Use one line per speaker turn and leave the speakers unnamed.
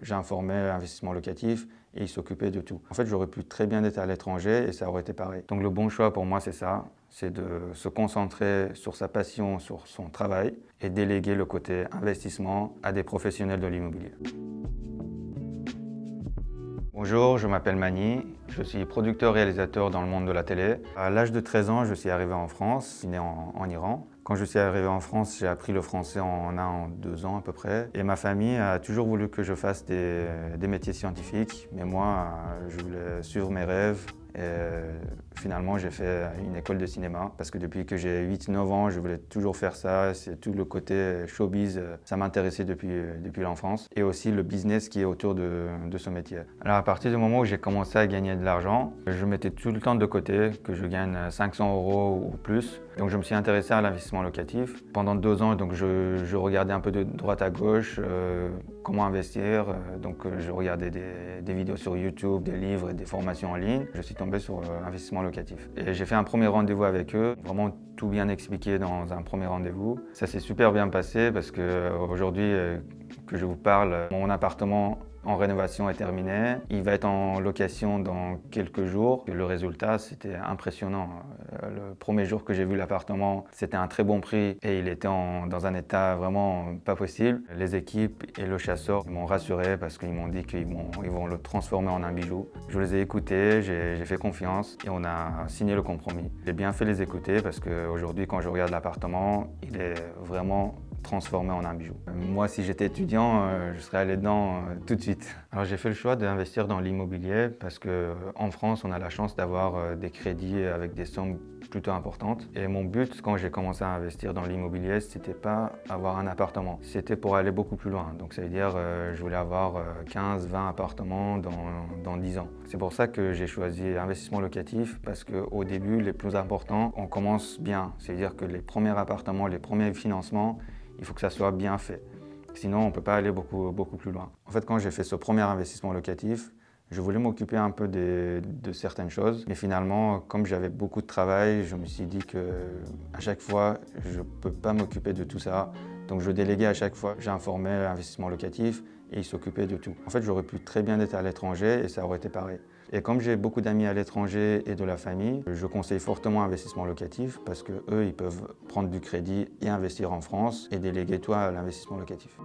j'informais l'investissement locatif et il s'occupait de tout. En fait, j'aurais pu très bien être à l'étranger et ça aurait été pareil. Donc le bon choix pour moi, c'est ça, c'est de se concentrer sur sa passion, sur son travail et déléguer le côté investissement à des professionnels de l'immobilier. Bonjour, je m'appelle Mani, je suis producteur-réalisateur dans le monde de la télé. À l'âge de 13 ans, je suis arrivé en France, je suis né en Iran. Quand je suis arrivé en France, j'ai appris le français en 2 ans à peu près. Et ma famille a toujours voulu que je fasse des métiers scientifiques, mais moi, je voulais suivre mes rêves. Et finalement, j'ai fait une école de cinéma parce que depuis que j'ai 8-9 ans, je voulais toujours faire ça. C'est tout le côté showbiz, ça m'intéressait depuis l'enfance. Et aussi le business qui est autour de ce métier. Alors à partir du moment où j'ai commencé à gagner de l'argent, je mettais tout le temps de côté, que je gagne 500 € ou plus. Donc je me suis intéressé à l'investissement locatif. Pendant 2 ans, donc, je regardais un peu de droite à gauche, comment investir. Je regardais des vidéos sur YouTube, des livres et des formations en ligne. Je suis tombé sur investissement locatif. Et j'ai fait un premier rendez-vous avec eux, vraiment tout bien expliqué dans un premier rendez-vous. Ça s'est super bien passé parce qu'aujourd'hui que je vous parle, mon appartement en rénovation est terminé. Il va être en location dans quelques jours. Le résultat, c'était impressionnant. Le premier jour que j'ai vu l'appartement, c'était un très bon prix et il était dans un état vraiment pas possible. Les équipes et le chasseur m'ont rassuré parce qu'ils m'ont dit qu'ils vont le transformer en un bijou. Je les ai écoutés, j'ai fait confiance et on a signé le compromis. J'ai bien fait les écouter parce qu'aujourd'hui, quand je regarde l'appartement, il est vraiment transformé en un bijou. Moi, si j'étais étudiant, je serais allé dedans tout de suite. Alors j'ai fait le choix d'investir dans l'immobilier parce qu'en France, on a la chance d'avoir des crédits avec des sommes plutôt importantes. Et mon but, quand j'ai commencé à investir dans l'immobilier, c'était pas avoir un appartement, c'était pour aller beaucoup plus loin. Donc ça veut dire je voulais avoir 15-20 appartements dans 10 ans. C'est pour ça que j'ai choisi investissement locatif parce qu'au début, les plus importants, on commence bien. C'est-à-dire que les premiers appartements, les premiers financements, il faut que ça soit bien fait. Sinon, on ne peut pas aller beaucoup plus loin. En fait, quand j'ai fait ce premier investissement locatif, je voulais m'occuper un peu de certaines choses. Mais finalement, comme j'avais beaucoup de travail, je me suis dit qu'à chaque fois, je ne peux pas m'occuper de tout ça. Donc je déléguais à chaque fois. J'informais l'investissement locatif et il s'occupait de tout. En fait, j'aurais pu très bien être à l'étranger et ça aurait été pareil. Et comme j'ai beaucoup d'amis à l'étranger et de la famille, je conseille fortement l'investissement locatif parce qu'eux, ils peuvent prendre du crédit et investir en France et déléguer toi à l'investissement locatif.